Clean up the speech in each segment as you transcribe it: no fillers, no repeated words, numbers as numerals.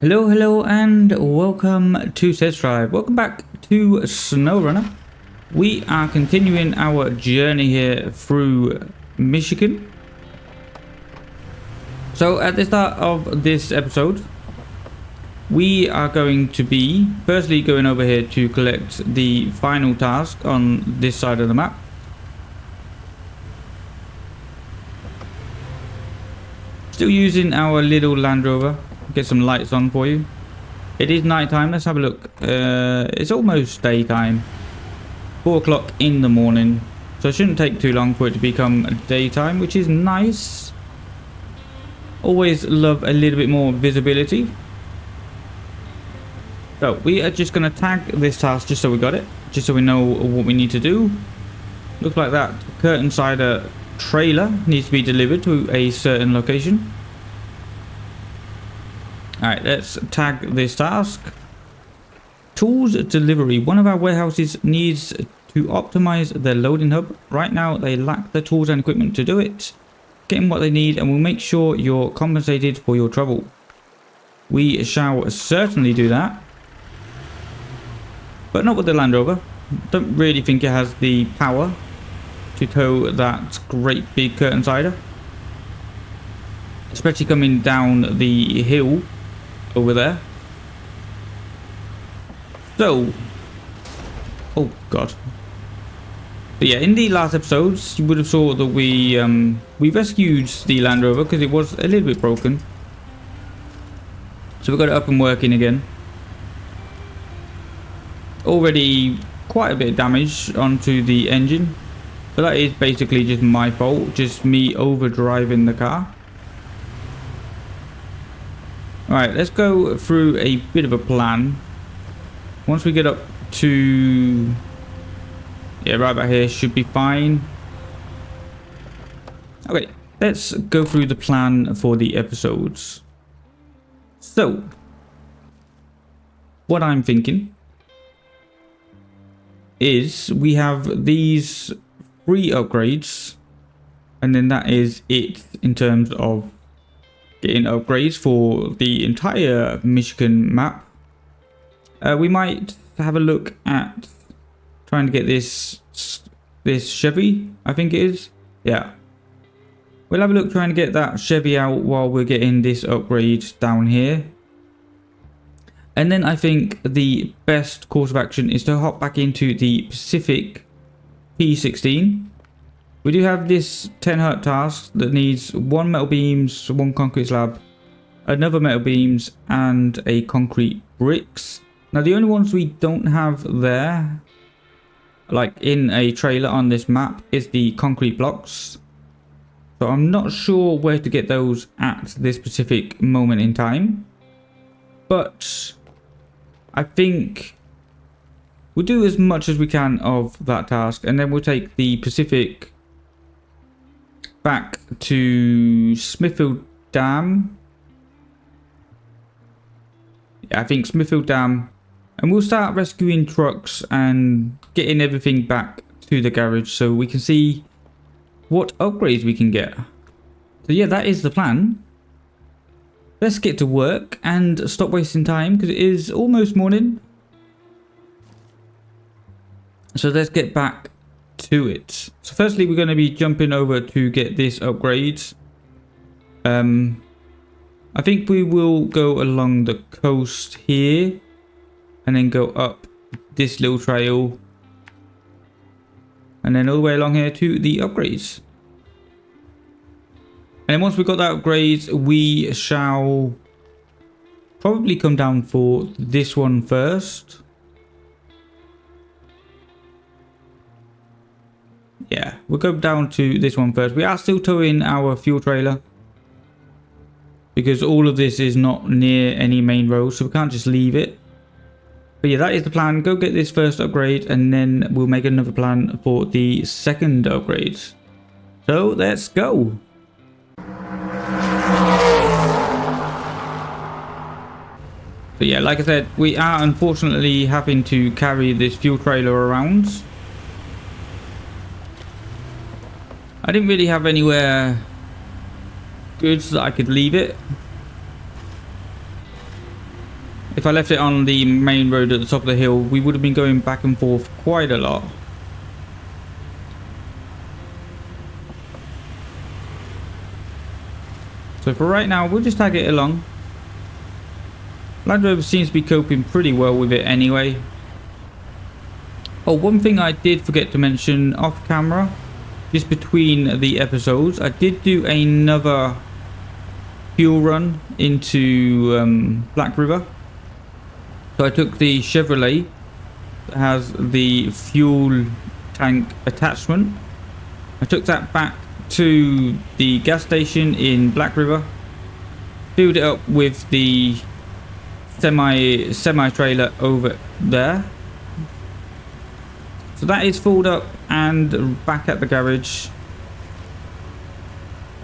Hello, and welcome to Test Drive. Welcome back to Snowrunner. We are continuing our journey here through Michigan. So at the start of this episode, we are going to be firstly going over here to collect the final task on this side of the map. Still using our little Land Rover. Get some lights on for you. It is night time. Let's have a look. It's almost daytime. 4 o'clock in the morning. So it shouldn't take too long for it to become daytime, which is nice. Always love a little bit more visibility. So we are just going to tag this task just so we got it. Just so we know what we need to do. Looks like that curtain cider trailer needs to be delivered to a certain location. Alright, let's tag this task. Tools delivery. One of our warehouses needs to optimize their loading hub. Right now, they lack the tools and equipment to do it. Get them what they need and we'll make sure you're compensated for your trouble. We shall certainly do that. But not with the Land Rover. Don't really think it has the power to tow that great big curtain cider. Especially coming down the hill over there. So, oh god. But yeah, in the last episodes, you would have saw that we rescued the Land Rover because it was a little bit broken. So we got it up and working again. Already quite a bit of damage onto the engine. But that is basically just my fault, just me overdriving the car. Alright, let's go through a bit of a plan. Once we get up to... yeah, right about here should be fine. Okay, let's go through the plan for the episodes. So, what I'm thinking is we have these 3 upgrades. And then that is it in terms of getting upgrades for the entire Michigan map. We might have a look at trying to get this Chevy, I think it is. Yeah. We'll have a look trying to get that Chevy out while we're getting this upgrade down here. And then I think the best course of action is to hop back into the Pacific P16. We do have this 10 hut task that needs 1 metal beams, 1 concrete slab, another metal beams, and a concrete bricks. Now the only ones we don't have there, like in a trailer on this map, is the concrete blocks. So I'm not sure where to get those at this specific moment in time. But I think we'll do as much as we can of that task, and then we'll take the Pacific back to Smithfield Dam. Yeah, I think Smithfield Dam. And we'll start rescuing trucks and getting everything back to the garage so we can see what upgrades we can get. So yeah, that is the plan. Let's get to work and stop wasting time because it is almost morning. So let's get back to it. So firstly, we're going to be jumping over to get this upgrade. I think we will go along the coast here and then go up this little trail and then all the way along here to the upgrades. And then once we've got that upgrade, we shall probably come down for this one first. Yeah, we'll go down to this one first. We are still towing our fuel trailer because all of this is not near any main road, so we can't just leave it. But yeah, that is the plan. Go get this first upgrade and then we'll make another plan for the second upgrade. So let's go. So yeah, like I said, we are unfortunately having to carry this fuel trailer around. I didn't really have anywhere good so that I could leave it. If I left it on the main road at the top of the hill, we would have been going back and forth quite a lot. So for right now, we'll just tag it along. Land Rover seems to be coping pretty well with it anyway. Oh, one thing I did forget to mention off camera, just between the episodes, I did do another fuel run into Black River. So I took the Chevrolet that has the fuel tank attachment. I took that back to the gas station in Black River, filled it up with the semi trailer over there. So that is filled up and back at the garage,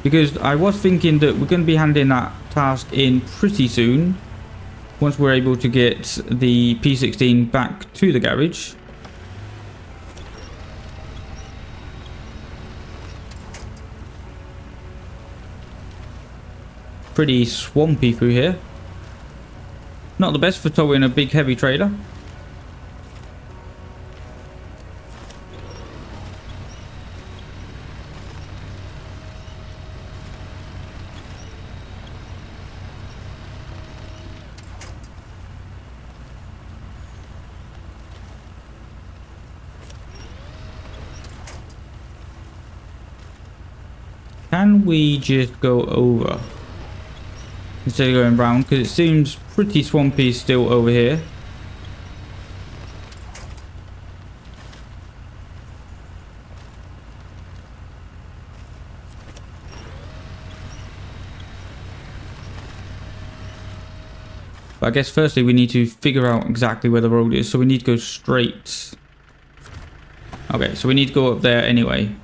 because I was thinking that we're going to be handing that task in pretty soon once we're able to get the P16 back to the garage. Pretty swampy through here. Not the best for towing a big heavy trailer. Can we just go over instead of going round, because it seems pretty swampy still over here. But I guess firstly we need to figure out exactly where the road is, so we need to go straight. Okay, so we need to go up there anyway.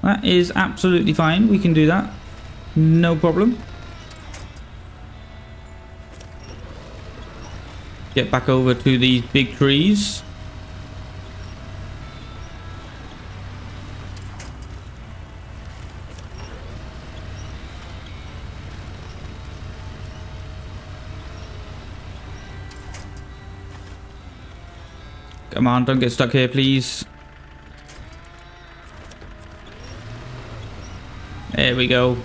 That is absolutely fine. We can do that. No problem. Get back over to these big trees. Come on, don't get stuck here, please. There we go.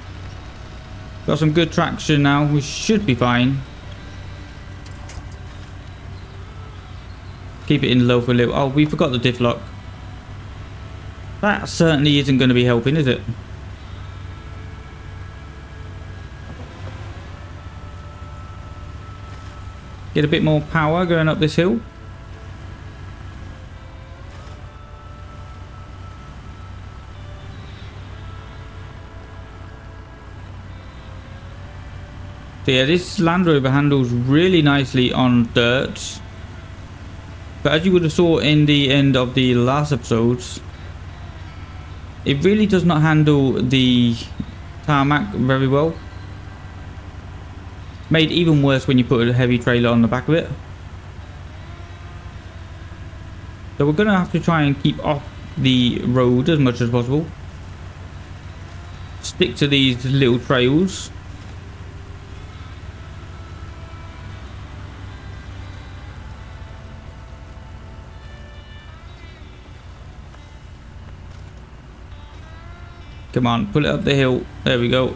Got some good traction now. We should be fine. Keep it in low for a little. Oh, we forgot the diff lock. That certainly isn't going to be helping, is it? Get a bit more power going up this hill. So yeah, this Land Rover handles really nicely on dirt, but as you would have saw in the end of the last episodes, it really does not handle the tarmac very well. Made even worse when you put a heavy trailer on the back of it. So we're going to have to try and keep off the road as much as possible. Stick to these little trails. Come on, pull it up the hill. There we go.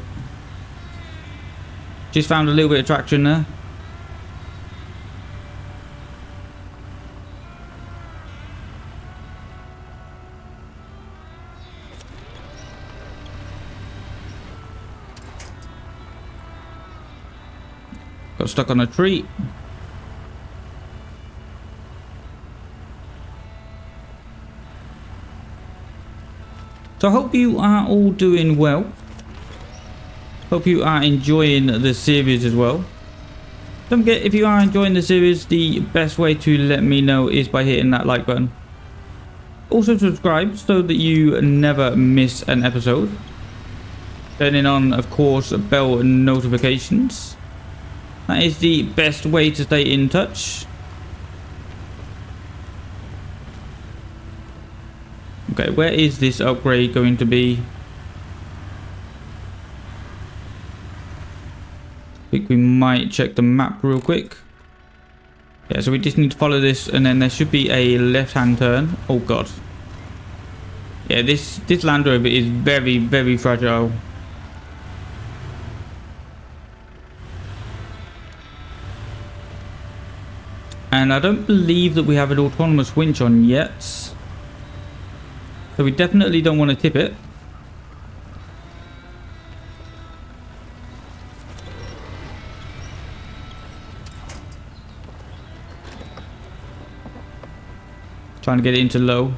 Just found a little bit of traction there. Got stuck on a tree. So I hope you are all doing well. Hope you are enjoying the series as well. Don't forget, if you are enjoying the series, the best way to let me know is by hitting that like button. Also subscribe so that you never miss an episode. Turning on, of course, bell notifications. That is the best way to stay in touch. Okay, where is this upgrade going to be? think we might check the map real quick. Yeah, so we just need to follow this, and then there should be a left-hand turn. Oh god. Yeah, this Land Rover is very, very fragile. And I don't believe that we have an autonomous winch on yet. So we definitely don't want to tip it. Trying to get it into low.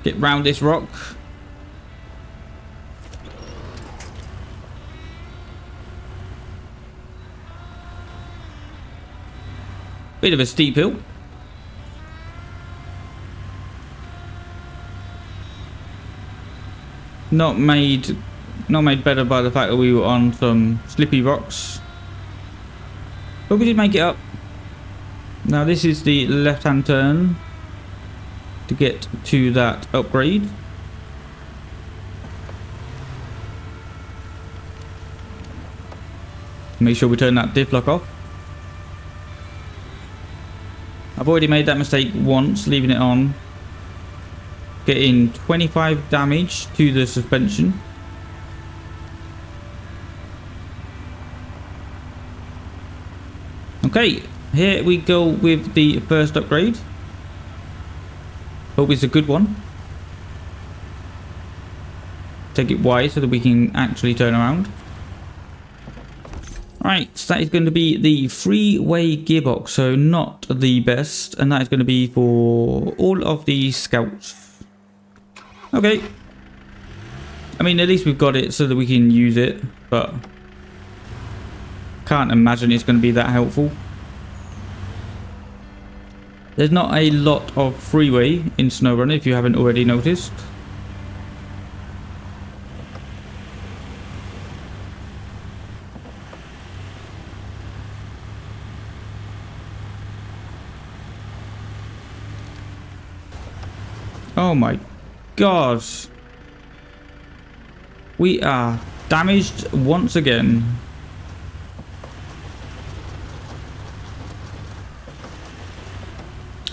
Get round this rock. Bit of a steep hill. Not made better by the fact that we were on some slippy rocks. But we did make it up. Now this is the left-hand turn to get to that upgrade. Make sure we turn that diff lock off. I've already made that mistake once, leaving it on. Getting 25 damage to the suspension. Okay, here we go with the first upgrade. Hope it's a good one. Take it wide so that we can actually turn around. Right, so that is going to be the three-way gearbox, so not the best, and that is going to be for all of the scouts. Okay. I mean, at least we've got it so that we can use it, but can't imagine it's going to be that helpful. There's not a lot of freeway in Snowrunner, if you haven't already noticed. Oh my god. We are damaged once again.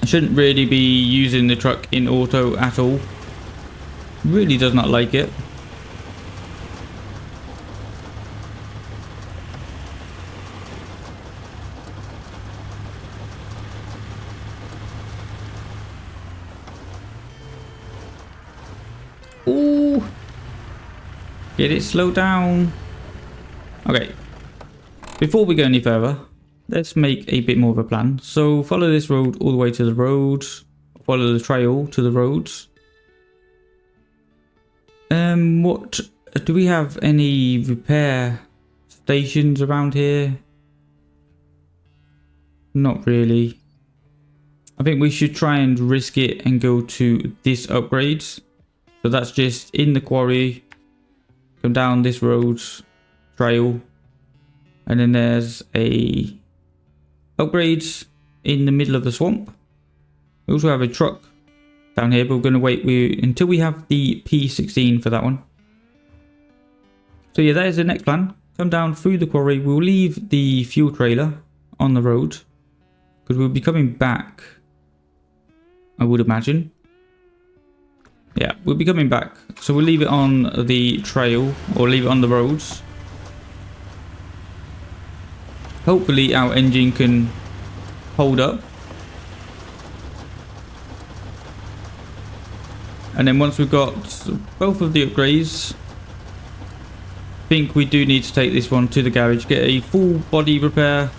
I shouldn't really be using the truck in auto at all. Really does not like it. Ooh. Get it slowed down. Okay. Before we go any further, let's make a bit more of a plan. So follow this road all the way to the road. Follow the trail to the roads. What do we have any repair stations around here? Not really. I think we should try and risk it and go to this upgrade. So that's just in the quarry. Come down this road trail. And then there's a upgrade in the middle of the swamp. We also have a truck down here, but we're going to wait until we have the P16 for that one. So yeah, that is the next plan. Come down through the quarry. We'll leave the fuel trailer on the road because we'll be coming back, I would imagine. Yeah, we'll be coming back. So we'll leave it on the trail or leave it on the roads. Hopefully our engine can hold up. And then once we've got both of the upgrades, I think we do need to take this one to the garage, get a full body repair,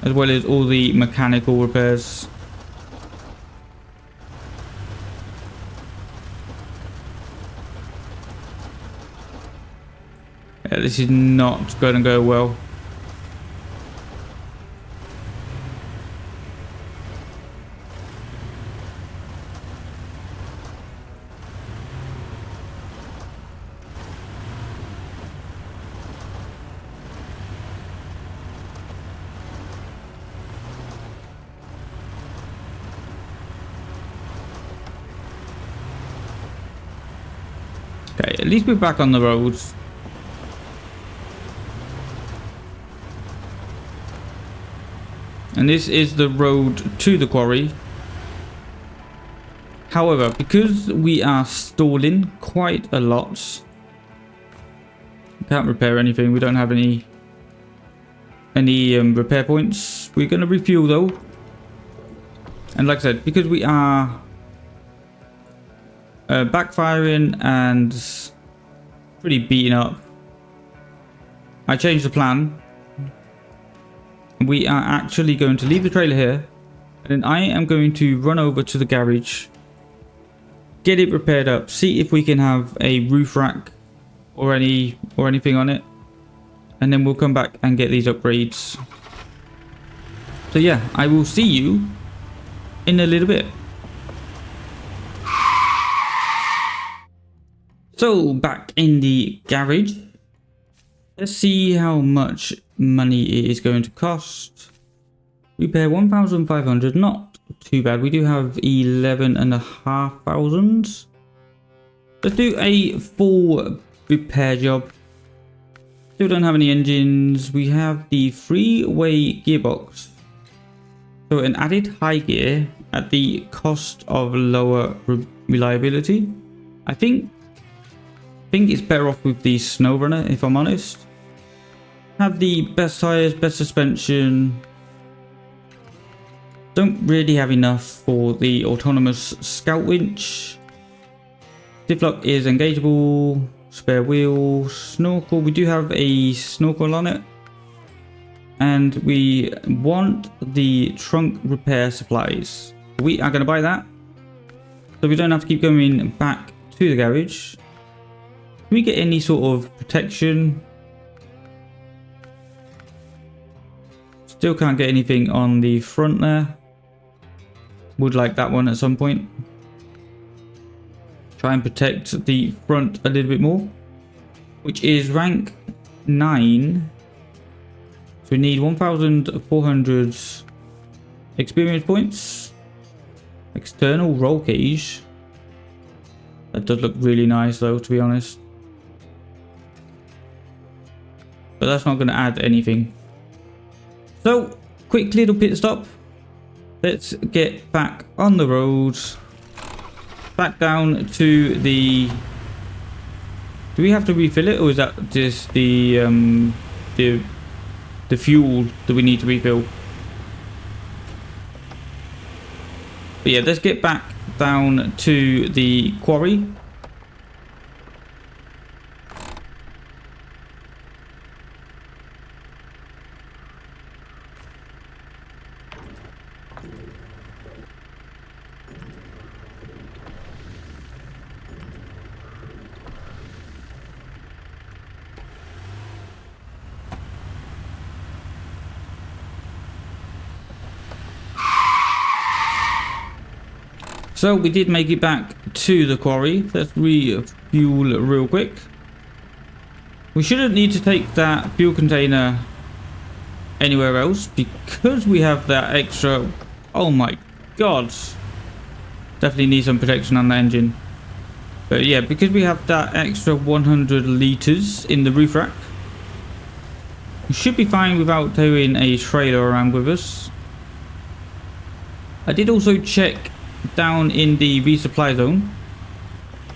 as well as all the mechanical repairs. Yeah, this is not going to go well. Okay, at least we're back on the roads. And this is the road to the quarry. However, because we are stalling quite a lot, can't repair anything. We don't have any repair points. We're going to refuel though. And like I said, because we are backfiring and pretty beaten up, I changed the plan. We are actually going to leave the trailer here, and then I am going to run over to the garage, get it repaired up, see if we can have a roof rack or anything on it, and then we'll come back and get these upgrades. So yeah, I will see you in a little bit. So back in the garage, let's see how much money it is going to cost. Repair 1,500, not too bad. We do have 11,500. Let's do a full repair job. Still don't have any engines. We have the three-way gearbox. So an added high gear at the cost of lower reliability. I think it's better off with the Snowrunner, if I'm honest. Have the best tires, best suspension. Don't really have enough for the autonomous scout winch. Diff lock is engageable. Spare wheel, snorkel. We do have a snorkel on it. And we want the trunk repair supplies. We are going to buy that, so we don't have to keep going back to the garage. Can we get any sort of protection? Still can't get anything on the front there. Would like that one at some point. Try and protect the front a little bit more, which is rank 9. So we need 1,400 experience points. External roll cage. That does look really nice though, to be honest. But that's not going to add anything. So, quick little pit stop. Let's get back on the road. Back down to the... Do we have to refill it, or is that just the fuel that we need to refill? But yeah, let's get back down to the quarry. So we did make it back to the quarry. Let's refuel real quick. We shouldn't need to take that fuel container anywhere else because we have that extra... Oh my god. Definitely need some protection on the engine. But yeah, because we have that extra 100 litres in the roof rack, we should be fine without towing a trailer around with us. I did also check down in the resupply zone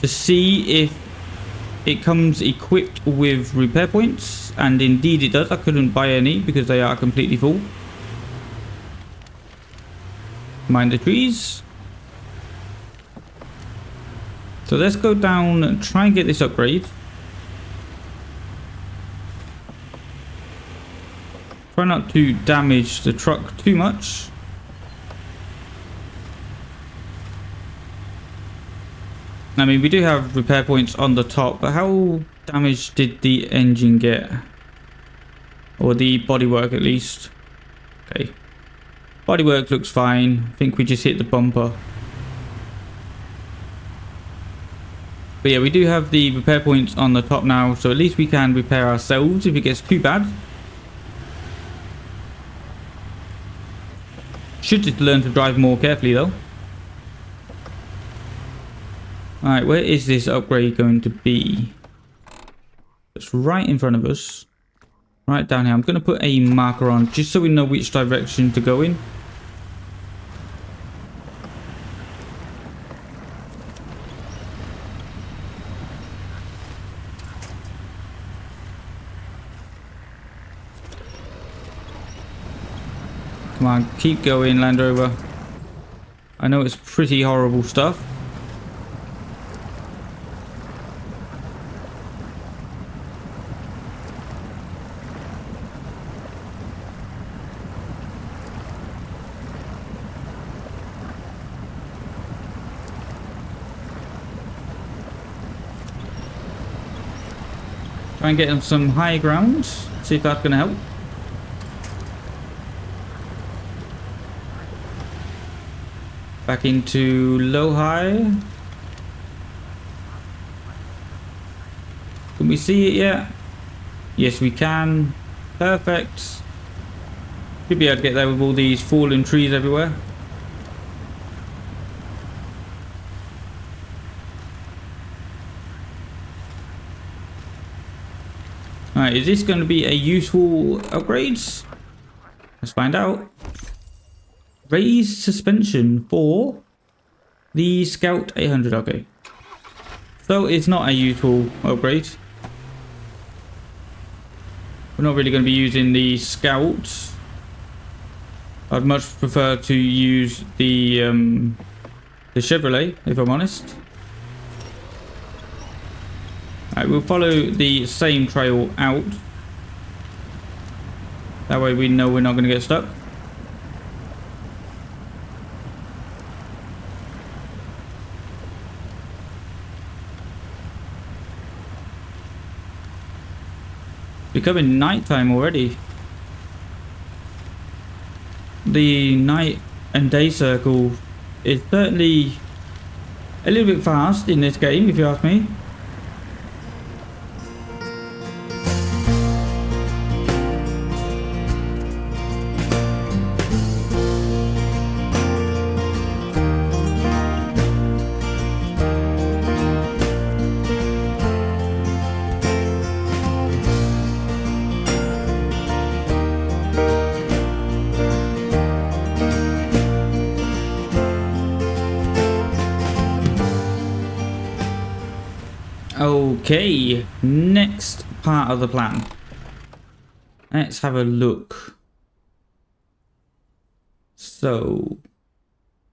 to see if it comes equipped with repair points, and indeed it does. I couldn't buy any because they are completely full. Mind the trees. So let's go down and try and get this upgrade. Try not to damage the truck too much. I mean, we do have repair points on the top, but how damaged did the engine get? Or the bodywork at least. Okay. Bodywork looks fine. I think we just hit the bumper. But yeah, we do have the repair points on the top now, so at least we can repair ourselves if it gets too bad. Should just learn to drive more carefully though. Alright, where is this upgrade going to be? It's right in front of us. right down here. I'm going to put a marker on just so we know which direction to go in. Come on, keep going, Land Rover. I know it's pretty horrible stuff. Try and get on some high ground. See if that's going to help. Back into low high. Can we see it yet? Yes, we can. Perfect. Should be able to get there with all these fallen trees everywhere. Alright, is this going to be a useful upgrade? Let's find out. Raised suspension for the Scout 800. Okay. So it's not a useful upgrade. We're not really going to be using the Scout. I'd much prefer to use the Chevrolet, if I'm honest. Alright, we'll follow the same trail out. That way we know we're not going to get stuck. Becoming nighttime already. The night and day circle is certainly a little bit fast in this game, if you ask me. Okay, next part of the plan. Let's have a look. So,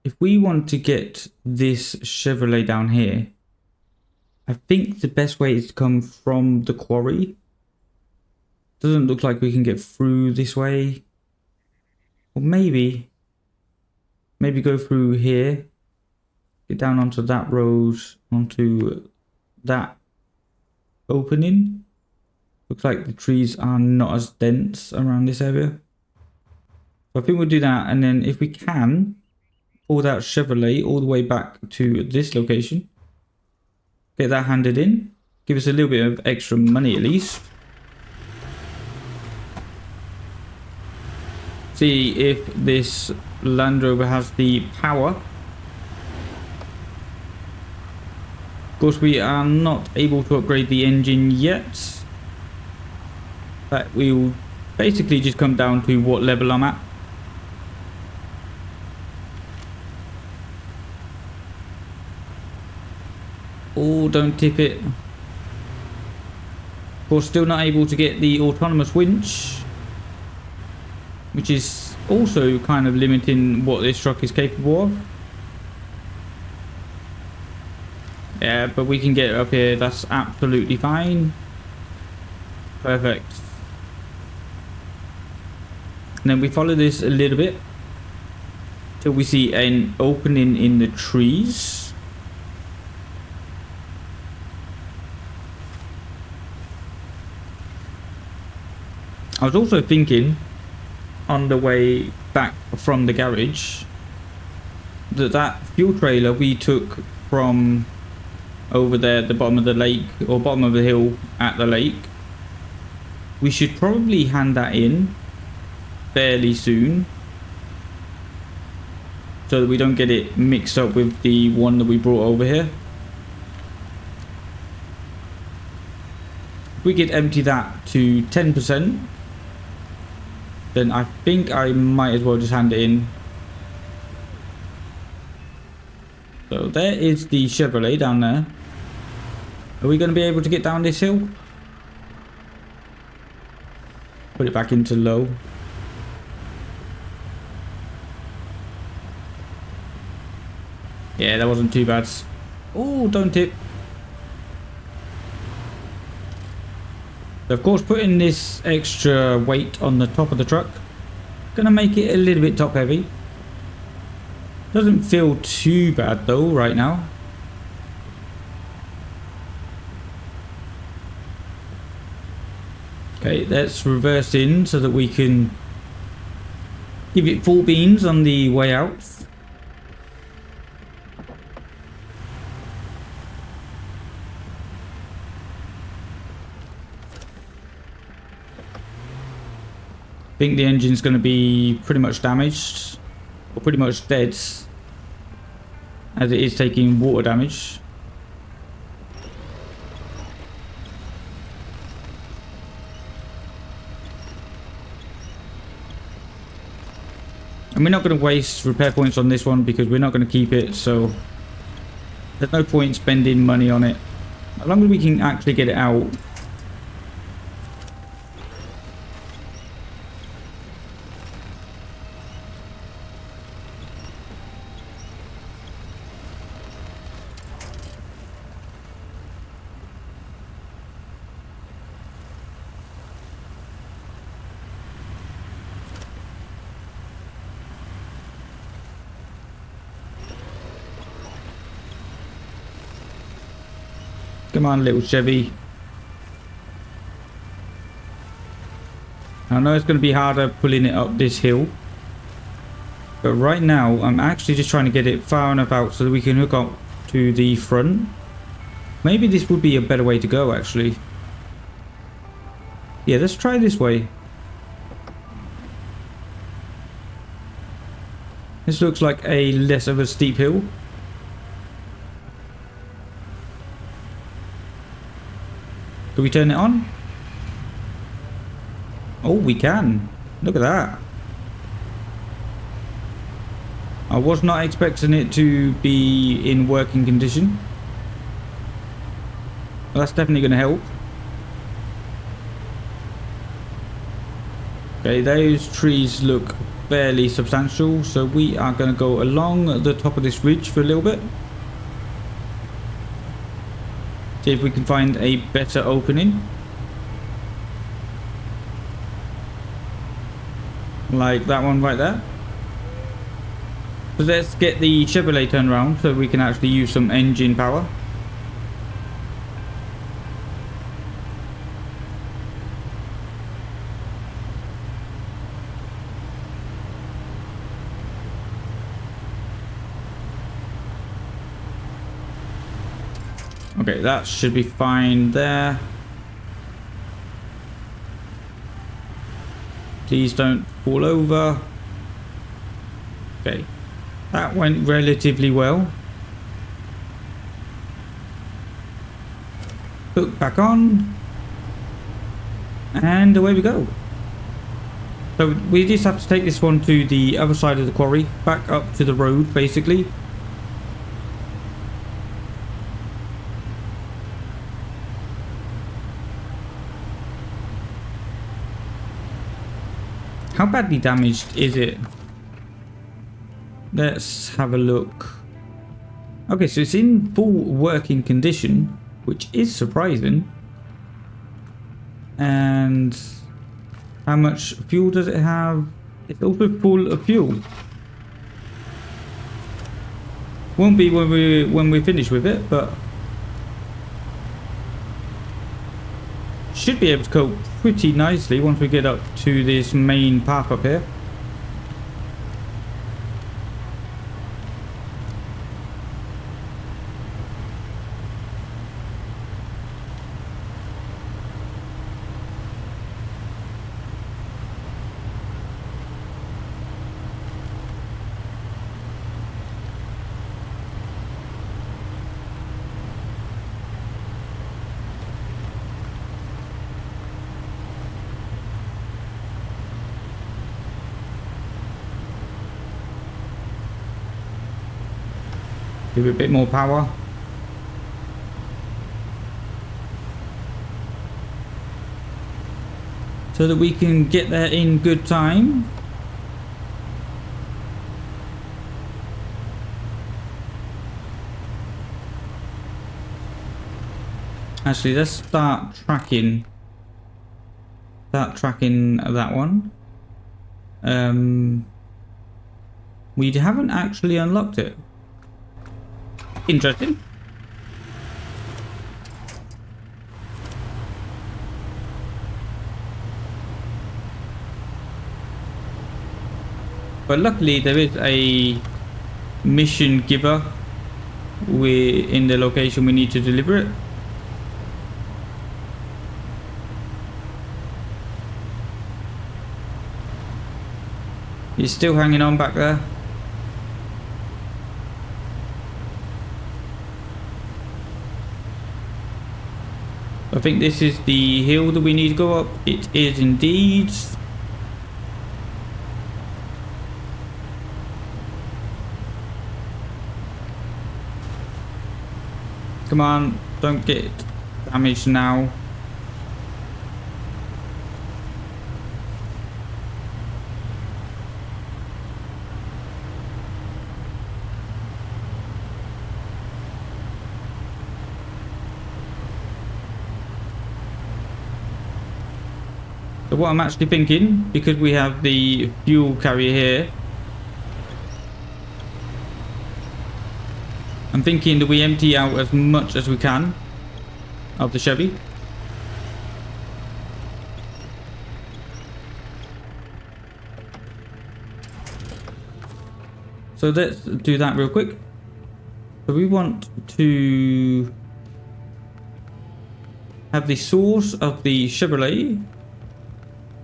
if we want to get this Chevrolet down here, I think the best way is to come from the quarry. Doesn't look like we can get through this way. Or maybe go through here. Get down onto that road, onto that opening. Looks like the trees are not as dense around this area. So I think we'll do that, and then if we can, pull that Chevrolet all the way back to this location. Get that handed in. Give us a little bit of extra money at least. See if this Land Rover has the power. Of course, we are not able to upgrade the engine yet. But we will basically just come down to what level I'm at. Oh, don't tip it. Of course, still not able to get the autonomous winch, which is also kind of limiting what this truck is capable of. Yeah, but we can get it up here. That's absolutely fine. Perfect. And then we follow this a little bit till we see an opening in the trees. I was also thinking on the way back from the garage that fuel trailer we took from over there at the bottom of the lake, or bottom of the hill at the lake, we should probably hand that in fairly soon so that we don't get it mixed up with the one that we brought over here. We could empty that to 10%, then I think I might as well just hand it in. So there is the Chevrolet down there. Are we going to be able to get down this hill? Put it back into low. Yeah, that wasn't too bad. Oh, don't tip. So of course, putting this extra weight on the top of the truck gonna make it a little bit top heavy. Doesn't feel too bad though right now. Okay, let's reverse in so that we can give it full beans on the way out. I think the engine's going to be pretty much damaged, or pretty much dead, as it is taking water damage. And we're not going to waste repair points on this one because we're not going to keep it, so there's no point spending money on it. As long as we can actually get it out. Come on, little Chevy. I know it's going to be harder pulling it up this hill, but right now I'm actually just trying to get it far enough out so that we can hook up to the front. Maybe this would be a better way to go, actually. Yeah, let's try this way. This looks like a less of a steep hill. Can we turn it on? Oh, we can. Look at that. I was not expecting it to be in working condition. Well, that's definitely going to help. Okay, those trees look fairly substantial, so we are going to go along the top of this ridge for a little bit. See if we can find a better opening. Like that one right there. So let's get the Chevrolet turned around so we can actually use some engine power. Okay, that should be fine there. Please don't fall over. Okay, that went relatively well. Hook back on. And away we go. So we just have to take this one to the other side of the quarry, back up to the road basically. How badly damaged is it? Let's have a look. Okay, so it's in full working condition, which is surprising. And how much fuel does it have? It's also full of fuel. Won't be when we finish with it, but should be able to cope pretty nicely once we get up to this main path up here. Give it a bit more power. So that we can get there in good time. Actually, let's start tracking. Start tracking that one. We haven't actually unlocked it. Interesting. But luckily there is a mission giver in the location we need to deliver it. He's still hanging on back there. I think this is the hill that we need to go up. It is indeed. Come on, don't get damaged now. So what I'm actually thinking, because we have the fuel carrier here, I'm thinking that we empty out as much as we can of the Chevy. So let's do that real quick. So we want to have the source of the Chevrolet,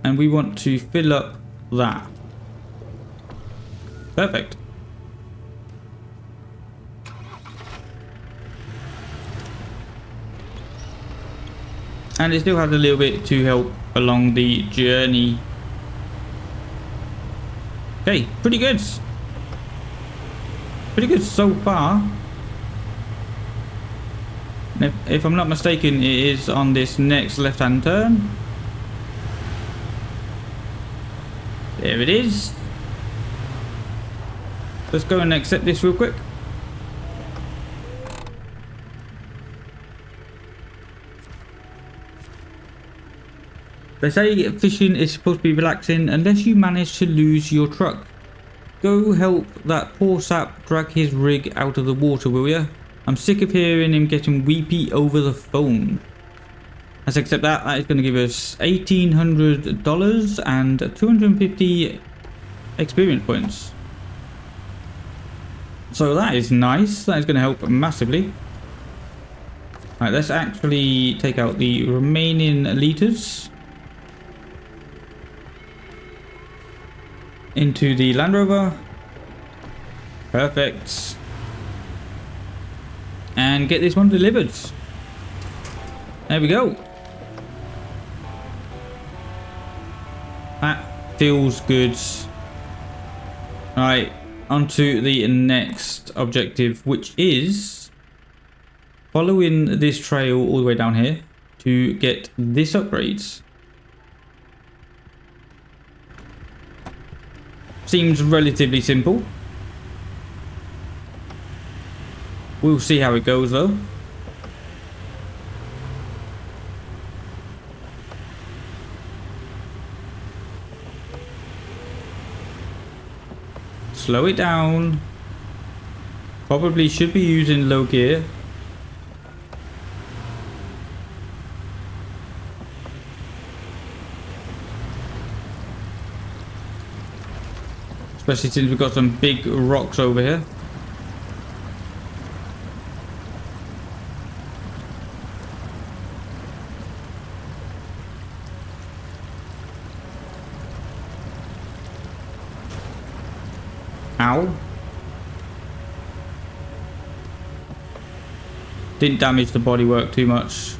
and we want to fill up that. Perfect. And it still has a little bit to help along the journey. Okay, pretty good. Pretty good so far. If I'm not mistaken, it is on this next left-hand turn. There it is. Let's go and accept this real quick. They say fishing is supposed to be relaxing unless you manage to lose your truck. Go help that poor sap drag his rig out of the water, will ya? I'm sick of hearing him getting weepy over the phone. Let's accept that. That is going to give us $1,800 and 250 experience points. So that is nice. That is going to help massively. Alright, let's actually take out the remaining liters into the Land Rover. Perfect. And get this one delivered. There we go. That feels good. Alright, on to the next objective, which is following this trail all the way down here to get this upgrades. Seems relatively simple. We'll see how it goes though. Slow it down. Probably should be using low gear. Especially since we've got some big rocks over here. Ow. Didn't damage the bodywork too much.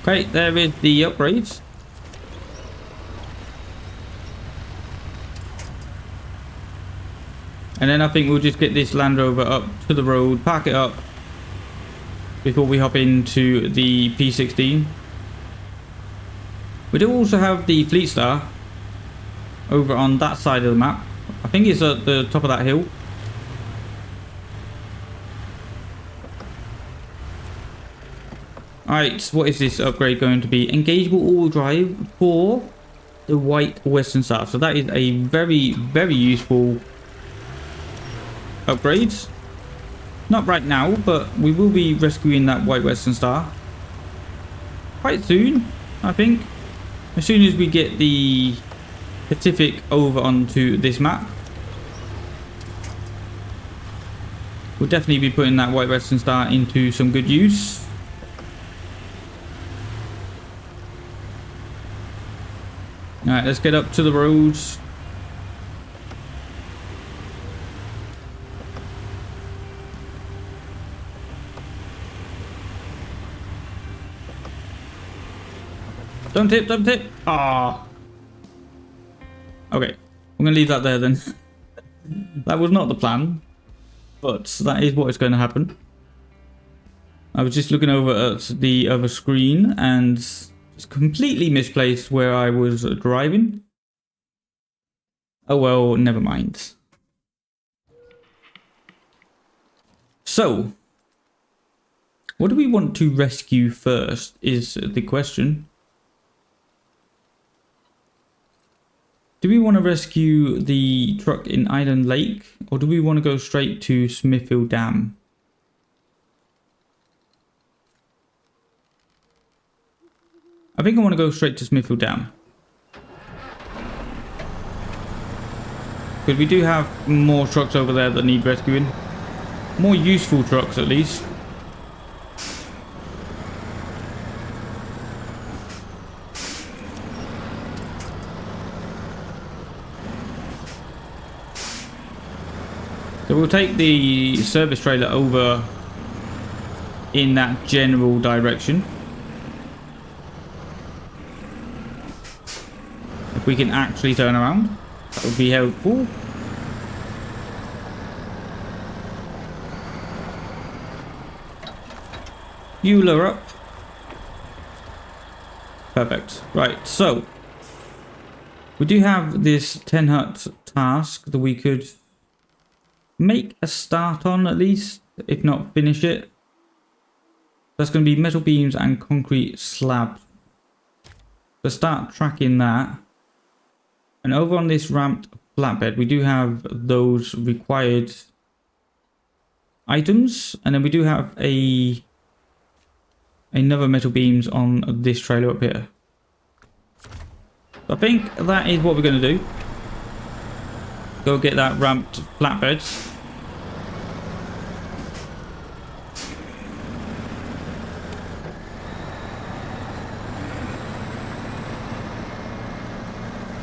Okay, there is the upgrades. And then I think we'll just get this Land Rover up to the road, park it up before we hop into the P16. We do also have the Fleet Star over on that side of the map. I think it's at the top of that hill. Alright, what is this upgrade going to be? Engageable all-wheel drive for the White Western Star. So that is a very, very useful upgrade. Not right now, but we will be rescuing that White Western Star quite soon, I think. As soon as we get the Pacific over onto this map, we'll definitely be putting that White Western Star into some good use. Alright, let's get up to the roads. Don't tip, don't tip. Ah. Okay, I'm gonna leave that there then. That was not the plan, but that is what is going to happen. I was just looking over at the other screen and it's completely misplaced where I was driving. Oh well, never mind. So, what do we want to rescue first is the question. Do we want to rescue the truck in Island Lake, or do we want to go straight to Smithfield Dam? I think I want to go straight to Smithfield Dam. Because we do have more trucks over there that need rescuing. More useful trucks at least. So we'll take the service trailer over in that general direction. If we can actually turn around, that would be helpful. You lower up. Perfect. Right, so we do have this 10 hut task that we could make a start on, at least, if not finish it. That's going to be metal beams and concrete slabs. So start tracking that. And over on this ramped flatbed, we do have those required items. And then we do have another metal beams on this trailer up here. So I think that is what we're going to do. Go get that ramped flatbed.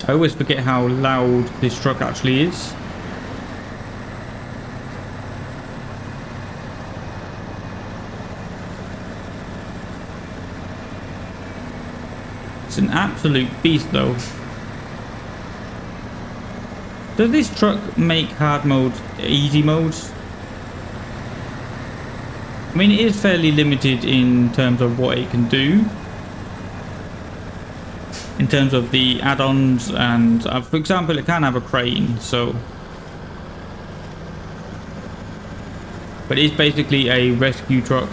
I always forget how loud this truck actually is. It's an absolute beast though. Does this truck make hard mode easy modes? I mean, it is fairly limited in terms of what it can do. In terms of the add-ons, and for example, it can have a crane, so. But it's basically a rescue truck.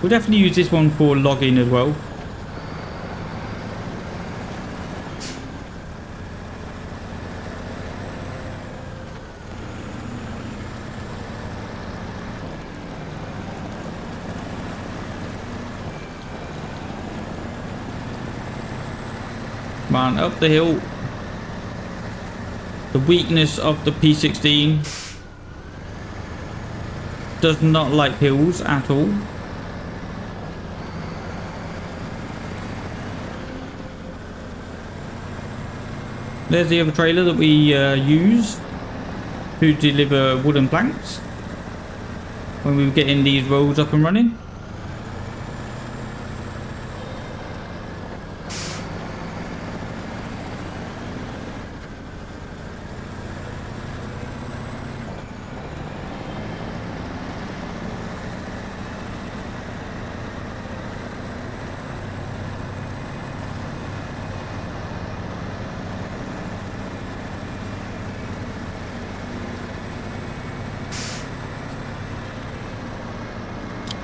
We'll definitely use this one for logging as well. Man, up the hill. The weakness of the P16 does not like hills at all. There's the other trailer that we use to deliver wooden planks when we were getting these roads up and running.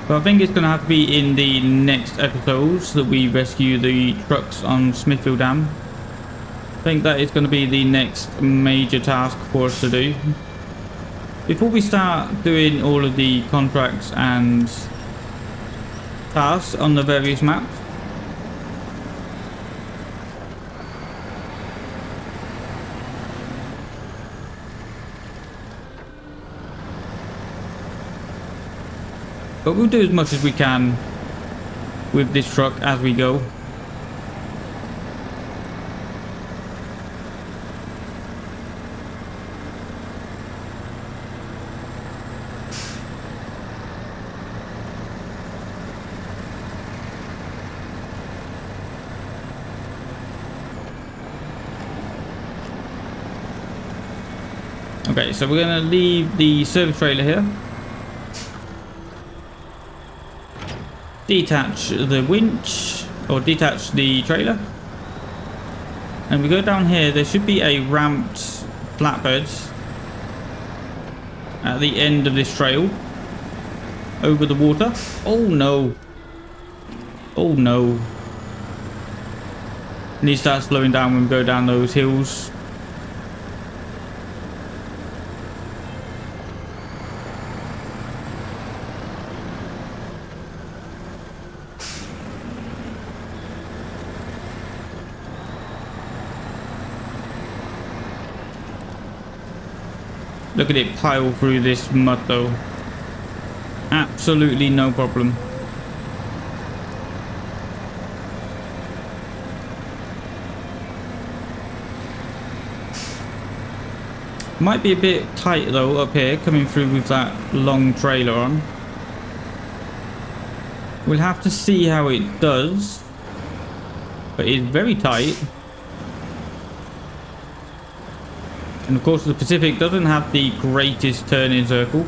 But I think it's going to have to be in the next episodes that we rescue the trucks on Smithfield Dam. I think that is going to be the next major task for us to do. Before we start doing all of the contracts and tasks on the various maps, but we'll do as much as we can with this truck as we go. Okay, so we're going to leave the service trailer here. Detach the winch, or detach the trailer. And we go down here, there should be a ramped flatbed at the end of this trail over the water. Oh no. Oh no. Need to start slowing down when we go down those hills. Look at it pile through this mud though. Absolutely no problem. Might be a bit tight though up here, coming through with that long trailer on. We'll have to see how it does. But it's very tight. And of course the Pacific doesn't have the greatest turning circle.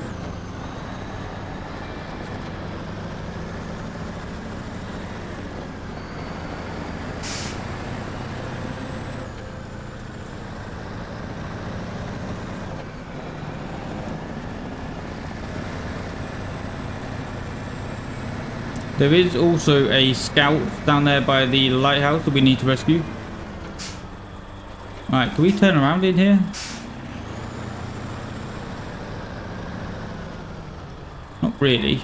There is also a scout down there by the lighthouse that we need to rescue. Alright, can we turn around in here? Not really.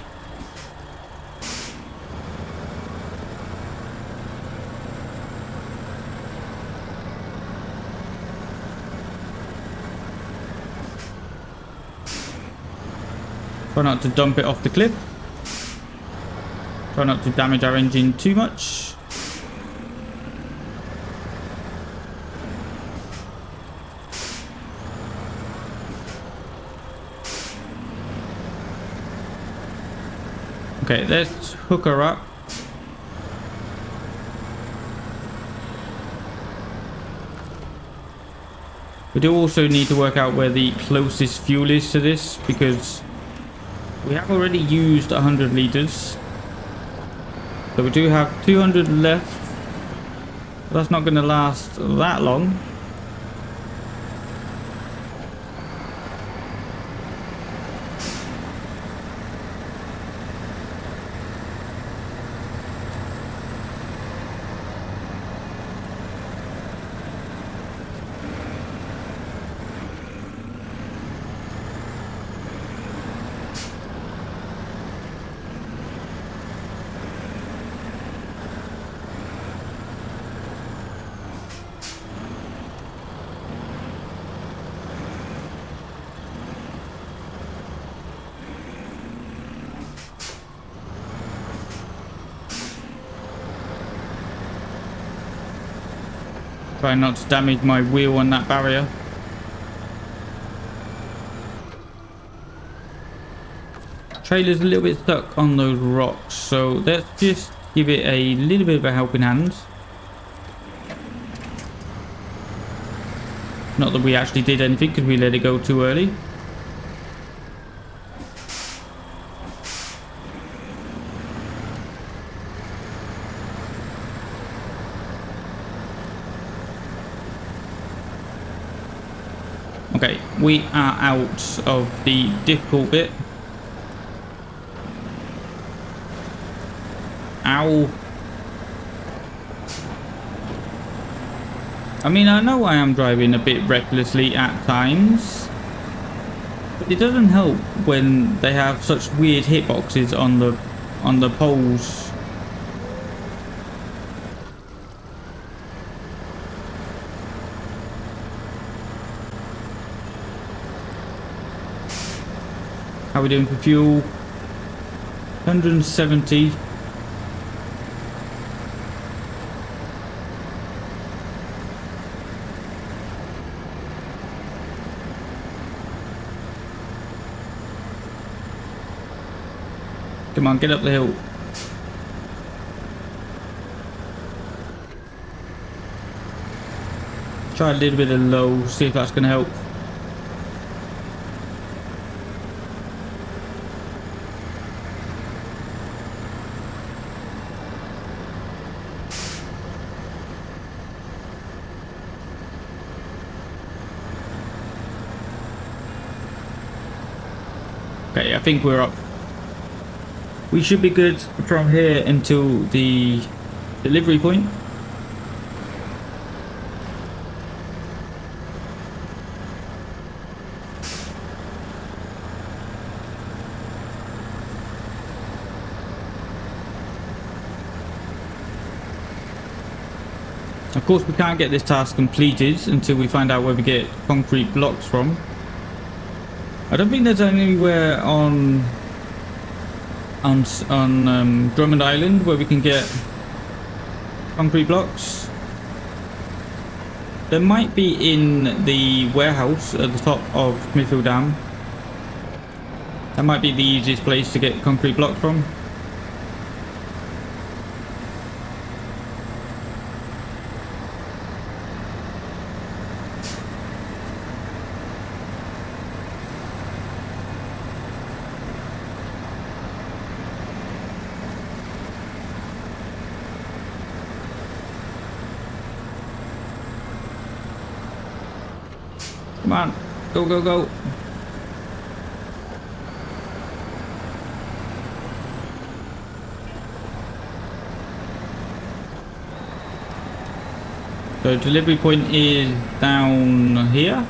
Try not to dump it off the cliff. Try not to damage our engine too much. Okay, let's hook her up. We do also need to work out where the closest fuel is to this, because we have already used 100 liters. So we do have 200 left. But that's not going to last that long. Try not to damage my wheel on that barrier. Trailer's a little bit stuck on those rocks, so let's just give it a little bit of a helping hand. Not that we actually did anything because we let it go too early. Okay, we are out of the difficult bit. Ow. I mean, I know I am driving a bit recklessly at times, but it doesn't help when they have such weird hitboxes on the poles. How are we doing for fuel? 170. Come on, get up the hill. Try a little bit of low, see if that's going to help. Okay, I think we're up. We should be good from here until the delivery point. Of course, we can't get this task completed until we find out where we get concrete blocks from. I don't think there's anywhere on Drummond Island where we can get concrete blocks. There might be in the warehouse at the top of Smithfield Dam. That might be the easiest place to get concrete blocks from. Come on, go, go, go. So delivery point is down here,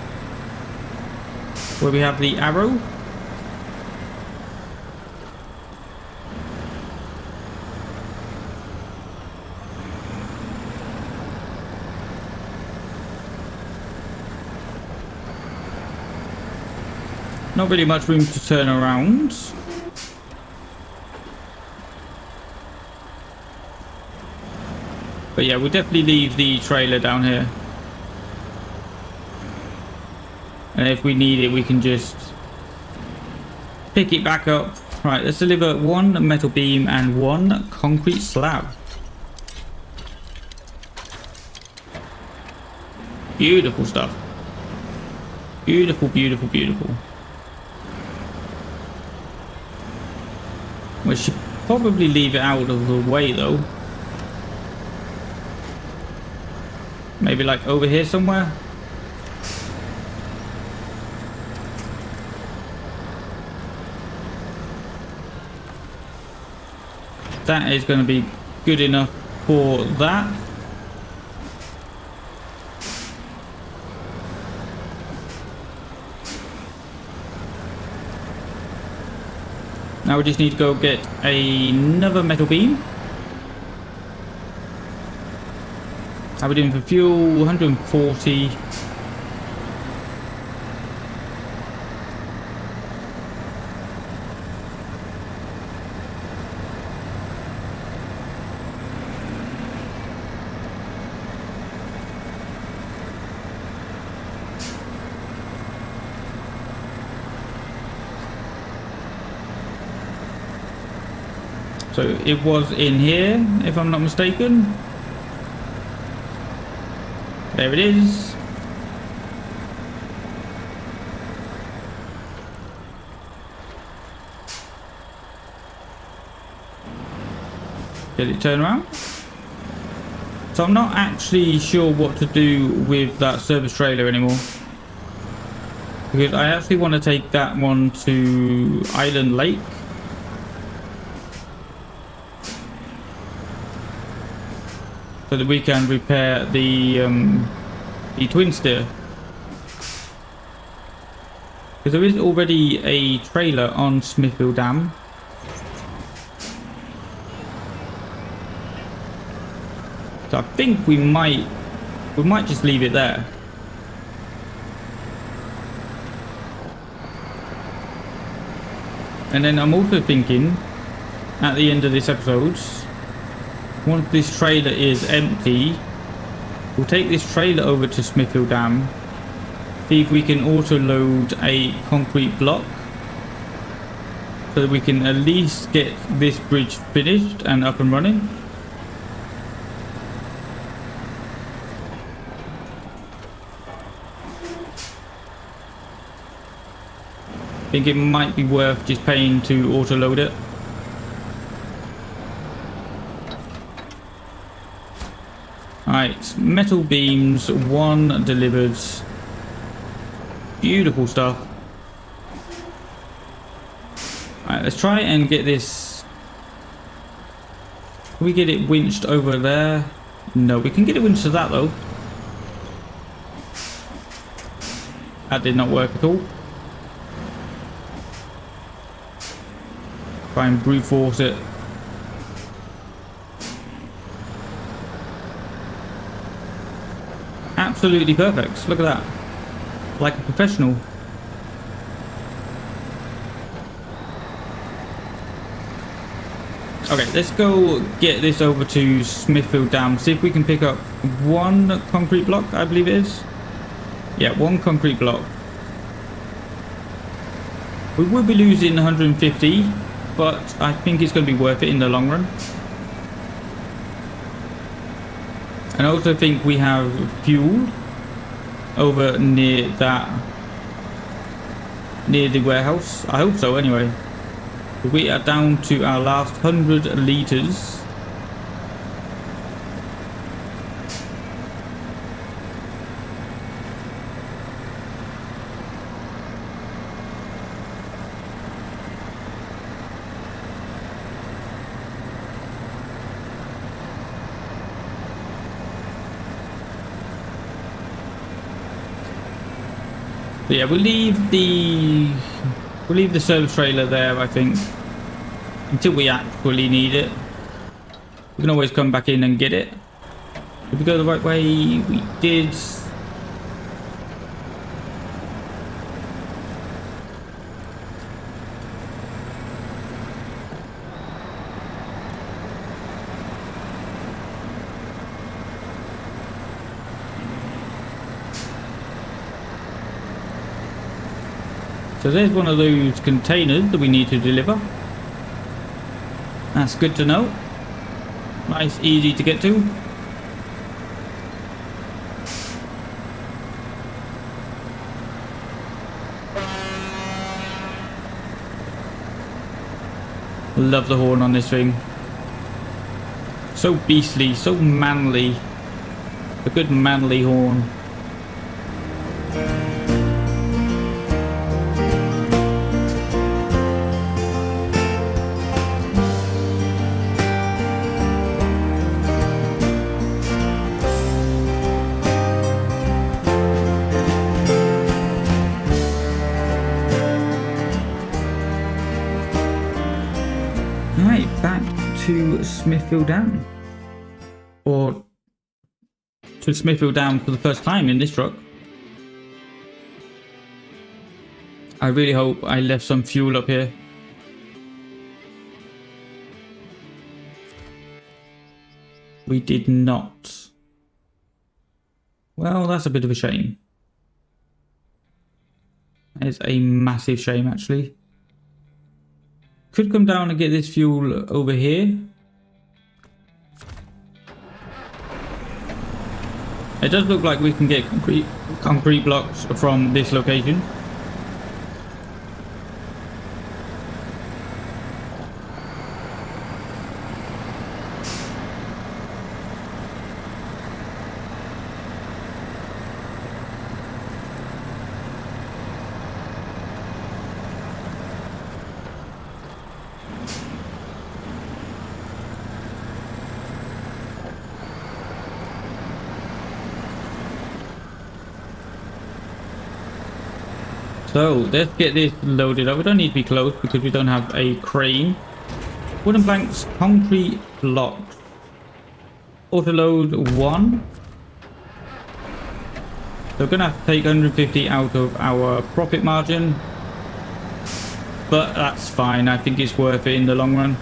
where we have the arrow. Not really much room to turn around. But yeah, we'll definitely leave the trailer down here. And if we need it, we can just pick it back up. Right, let's deliver one metal beam and one concrete slab. Beautiful stuff. Beautiful, beautiful, beautiful. We should probably leave it out of the way though. Maybe like over here somewhere. That is going to be good enough for that. Now we just need to go get another metal beam. How are we doing for fuel? 140. So it was in here, if I'm not mistaken. There it is. Get it turned around. So I'm not actually sure what to do with that service trailer anymore, because I actually want to take that one to Island Lake. so that we can repair the twin steer. Because there is already a trailer on Smithfield Dam. So I think we might just leave it there. And then I'm also thinking, at the end of this episode, once this trailer is empty, we'll take this trailer over to Smithfield Dam, see if we can auto load a concrete block, so that we can at least get this bridge finished and up and running. I think it might be worth just paying to auto load it. Alright, metal beams, 1 delivered. Beautiful stuff. Alright, let's try and get this. Can we get it winched over there? No, we can get it winched to that though. That did not work at all. Try and brute force it. Absolutely perfect. Look at that. Like a professional. Okay, let's go get this over to Smithfield Dam. See if we can pick up 1 concrete block, I believe it is. Yeah, 1 concrete block. We will be losing 150, but I think it's going to be worth it in the long run. And I also think we have fuel over near the warehouse. I hope so anyway. We are down to our last 100 litres. So yeah, we'll leave the service trailer there, I think, until we actually need it. We can always come back in and get it. Did we go the right way? We did. So there's one of those containers that we need to deliver. That's good to know. Nice, easy to get to. Love the horn on this thing. So beastly, so manly. A good manly horn. To Smithfield Dam, or to Smithfield Dam for the first time in this truck. I really hope I left some fuel up here. We did not. Well, that's a bit of a shame. It's a massive shame, actually. Could come down and get this fuel over here. It does look like we can get concrete blocks from this location. So let's get this loaded up. We don't need to be close because we don't have a crane. Wooden planks, concrete blocks. Auto load 1. So we're gonna have to take 150 out of our profit margin. But that's fine. I think it's worth it in the long run.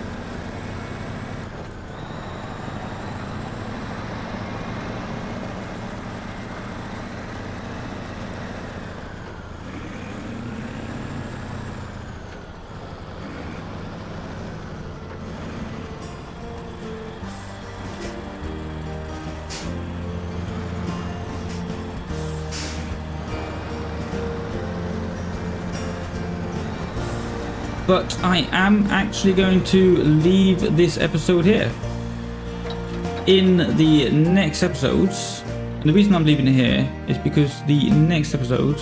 But I am actually going to leave this episode here. In the next episodes, and the reason I'm leaving it here is because the next episode,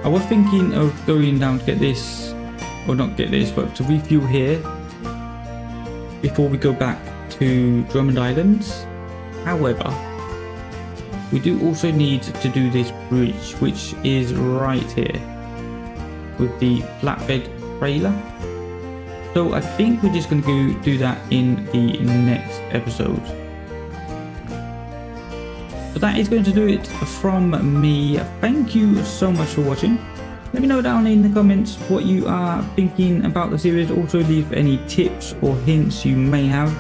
I was thinking of going down to get this, or not get this, but to refuel here before we go back to Drummond Islands. However, we do also need to do this bridge, which is right here with the flatbed trailer. So I think we're just going to go do that in the next episode. But that is going to do it from me. Thank you so much for watching. Let me know down in the comments what you are thinking about the series. Also leave any tips or hints you may have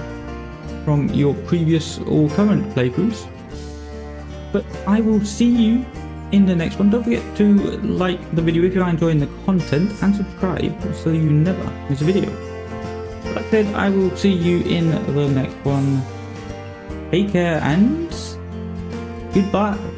from your previous or current playthroughs. But I will see you in the next one. Don't forget to like the video if you are enjoying the content and subscribe so you never miss a video. That said, I will see you in the next one. Take care and goodbye.